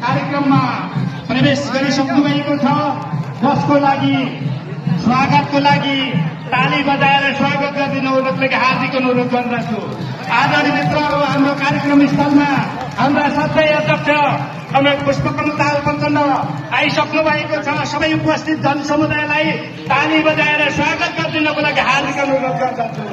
कार्यक्रममा प्रवेश गरिसक्नु भएको छ, जसको लागि स्वागतको लागि ताली बजाएर स्वागत गरिदिनु हुनका लागि हार्दिक अनुरोध गर्दछु। आदरणीय मित्रहरू, हाम्रो कार्यक्रम स्थलमा हाम्रा सधैँ अध्यक्ष कमरेड पुष्पकमल दाहाल प्रचण्ड आइसक्नु भएको छ। सबै उपस्थित जनसमुदायलाई ताली बजाएर स्वागत गरिदिनको लागि हार्दिक अनुरोध गर्दछु।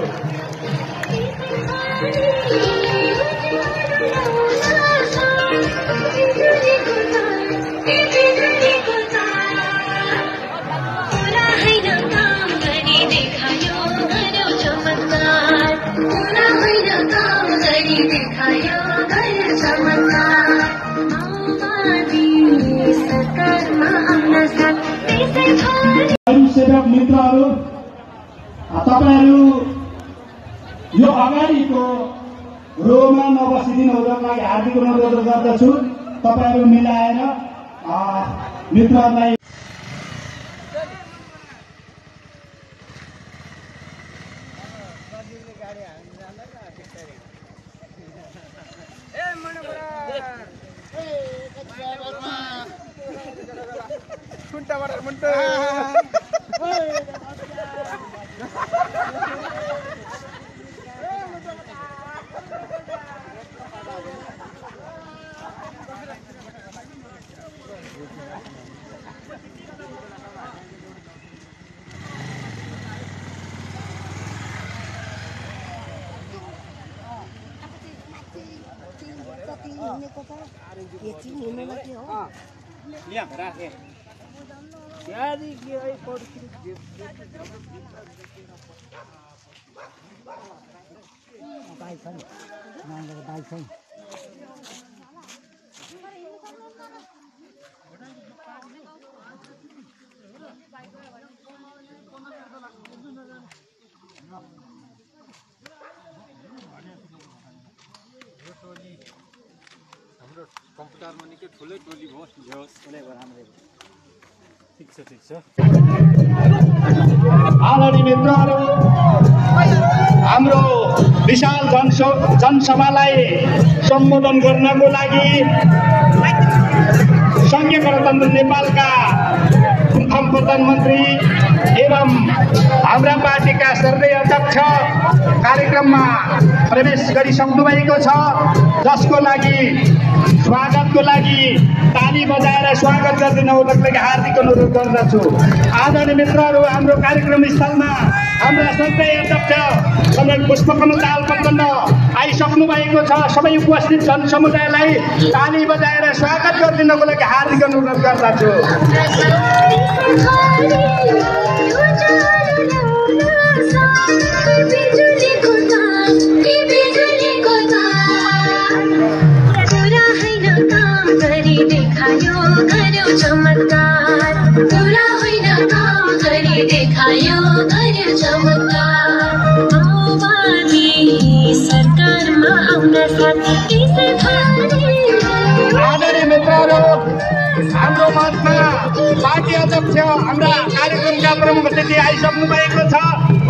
सेवक मित्रहरू, तपाईहरू यो अगाडिको रोमा नबसिदिनु हुनको लागि हार्दिक अनुरोध गर्दछु। तपाईहरू मिलाएर मित्रहरूलाई कम्प्युटरमा निकै ठुलै टोली होस् ठिक छ। आदरणीय मित्रहरू, हाम्रो विशाल जनसभालाई सम्बोधन गर्नको लागि संघीय गणतन्त्र नेपालका प्रथम प्रधानमन्त्री एवं हाम्रा पार्टीका सर्वै अध्यक्ष कार्यक्रममा प्रवेश गरिसक्नु भएको छ, जसको लागि स्वागतको लागि ताली बजाएर स्वागत गरिदिनु हुनको लागि हार्दिक अनुरोध गर्दछु। आदरणीय मित्रहरू, हाम्रो कार्यक्रम स्थलमा हाम्रा सधैँ अध्यक्ष कमरेड पुष्पकमल दाहाल प्रचण्ड आइसक्नु भएको छ। सबै उपस्थित जनसमुदायलाई ताली बजाएर स्वागत गरिदिनको लागि हार्दिक अनुरोध गर्दछु। चमत्कार पूरा होइन काम गरी देखायो गर्यो चमत्कार। माओवादी सरकारमा आउन साथ त्यसै आदरणीय मित्रहरू, हाम्रो मञ्चमा पार्टी अध्यक्ष हाम्रा कार्यक्रमका प्रमुख अतिथि आइसक्नु भएको छ।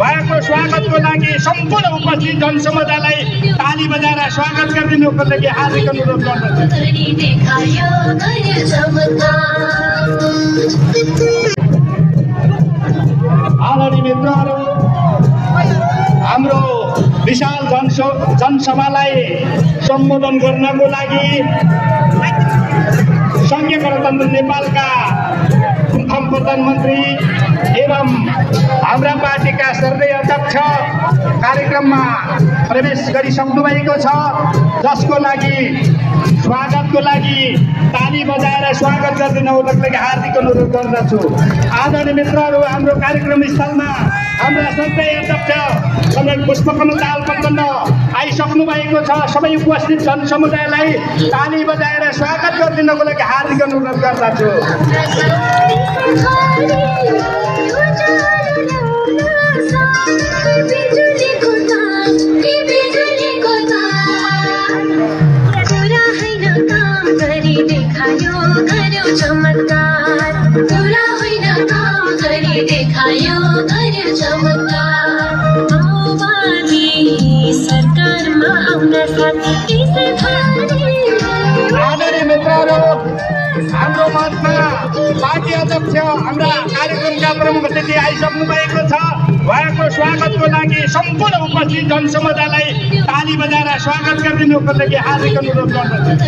उहाँको स्वागतको लागि सम्पूर्ण उपस्थित जनसमुदायलाई ताली बजाएर स्वागत गरिदिनुको लागि हार्दिक अनुरोध गर्दछु। आदरणीय मित्रहरू, हाम्रो विशाल जनसभालाई सम्बोधन गर्नको लागि संघीय गणतन्त्र नेपालका प्रथम प्रधानमन्त्री एवं हाम्रा पार्टीका सर्वै अध्यक्ष कार्यक्रममा प्रवेश गरिसक्नु भएको छ, जसको लागि स्वागतको लागि ताली बजाएर स्वागत गरिदिनु हुनको लागि हार्दिक अनुरोध गर्दछु। आदरणीय मित्रहरू, हाम्रो कार्यक्रम स्थलमा हाम्रा सधैँ अध्यक्ष कमरेड पुष्पकमल दाहाल प्रचण्ड आइसक्नु भएको छ। सबै उपस्थित जनसमुदायलाई ताली बजाएर स्वागत गरिदिनको लागि हार्दिक अनुरोध गर्दछु। पूरा होइन काम गरी देखायो गर्यो चमत्कार कुरा होइन काम गरी देखायो गर्यो चमत्कार माओवादी सरकारमा आउन साथ आदरणीय मित्रहरू हाम्रो मञ्चमा पार्टी अध्यक्ष हाम्रा कार्यक्रमका प्रमुख अतिथि आइसक्नु भएको छ उहाँको स्वागतको लागि सम्पूर्ण उपस्थित जनसमुदायलाई ताली बजाएर स्वागत गरिदिनुको लागि हार्दिक अनुरोध गर्दछु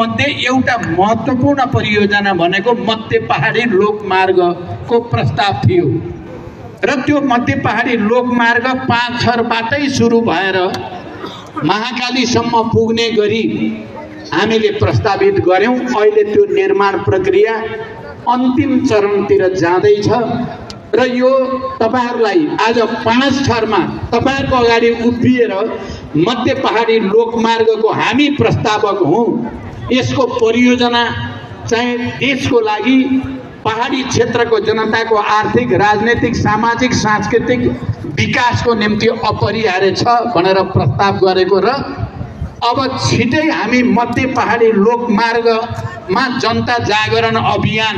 मध्ये एउटा महत्त्वपूर्ण परियोजना भनेको मध्य पहाडी लोकमार्गको प्रस्ताव थियो र त्यो मध्य पहाडी लोकमार्ग पाँचथरबाटै सुरु भएर महाकालीसम्म पुग्ने गरी हामीले प्रस्तावित गर्यौं। अहिले त्यो निर्माण प्रक्रिया अन्तिम चरणतिर जाँदैछ र यो तपाईहरुलाई आज 5 थरमा तपाईहरुको अगाडि उभिएर मध्य पहाडी लोकमार्गको हामी प्रस्तावक हौं। यसको परियोजना चाहिँ देशको लागि पहाडी क्षेत्रको जनताको आर्थिक, राजनीतिक, सामाजिक, सांस्कृतिक विकासको निम्ति अपरिहार्य छ भनेर प्रस्ताव गरेको र अब छिटै हामी मध्य पहाडी लोकमार्गमा जनता जागरण अभियान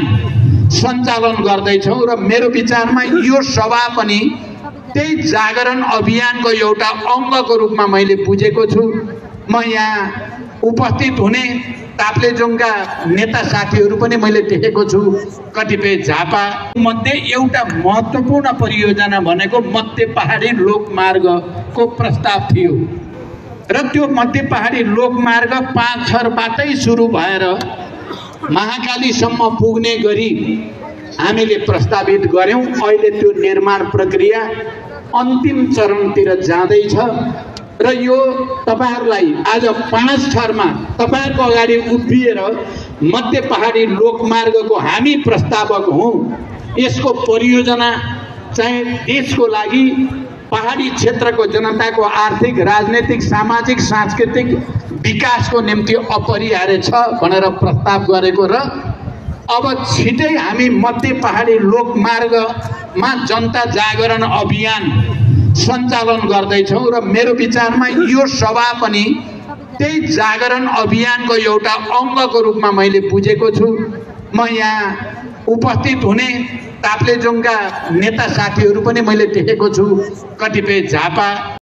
सञ्चालन गर्दैछौं र मेरो विचारमा यो सभा पनि त्यही जागरण अभियानको एउटा अंगको रूपमा मैले बुझेको छु। म यहाँ उपस्थित हुने ताप्लेजुङका नेता साथीहरू पनि मैले देखेको छु, कतिपय झापा मध्ये एउटा महत्त्वपूर्ण परियोजना भनेको मध्य पहाडी लोकमार्गको प्रस्ताव थियो र त्यो मध्य पहाडी लोकमार्ग पाँचथरबाटै सुरु भएर महाकालीसम्म पुग्ने गरी हामीले प्रस्तावित गर्यौं। अहिले त्यो निर्माण प्रक्रिया अन्तिम चरणतिर जाँदैछ र यो तपाईहरुलाई आज 5 थरमा तपाईहरुको अगाडि उभिएर मध्य पहाडी लोकमार्गको हामी प्रस्तावक हौं। यसको परियोजना चाहिँ देशको लागि पहाडी क्षेत्रको जनताको आर्थिक, राजनीतिक, सामाजिक, सांस्कृतिक विकासको निम्ति अपरिहार्य छ भनेर प्रस्ताव गरेको र अब छिटै हामी मध्य पहाडी लोकमार्गमा जनता जागरण अभियान सञ्चालन गर्दैछौं र मेरो विचारमा यो सभा पनि त्यही जागरण अभियानको एउटा अंगको रूपमा मैले बुझेको छु। म यहाँ उपस्थित हुने ताप्लेजुङका नेता साथीहरू पनि मैले देखेको छु, कतिपय झापा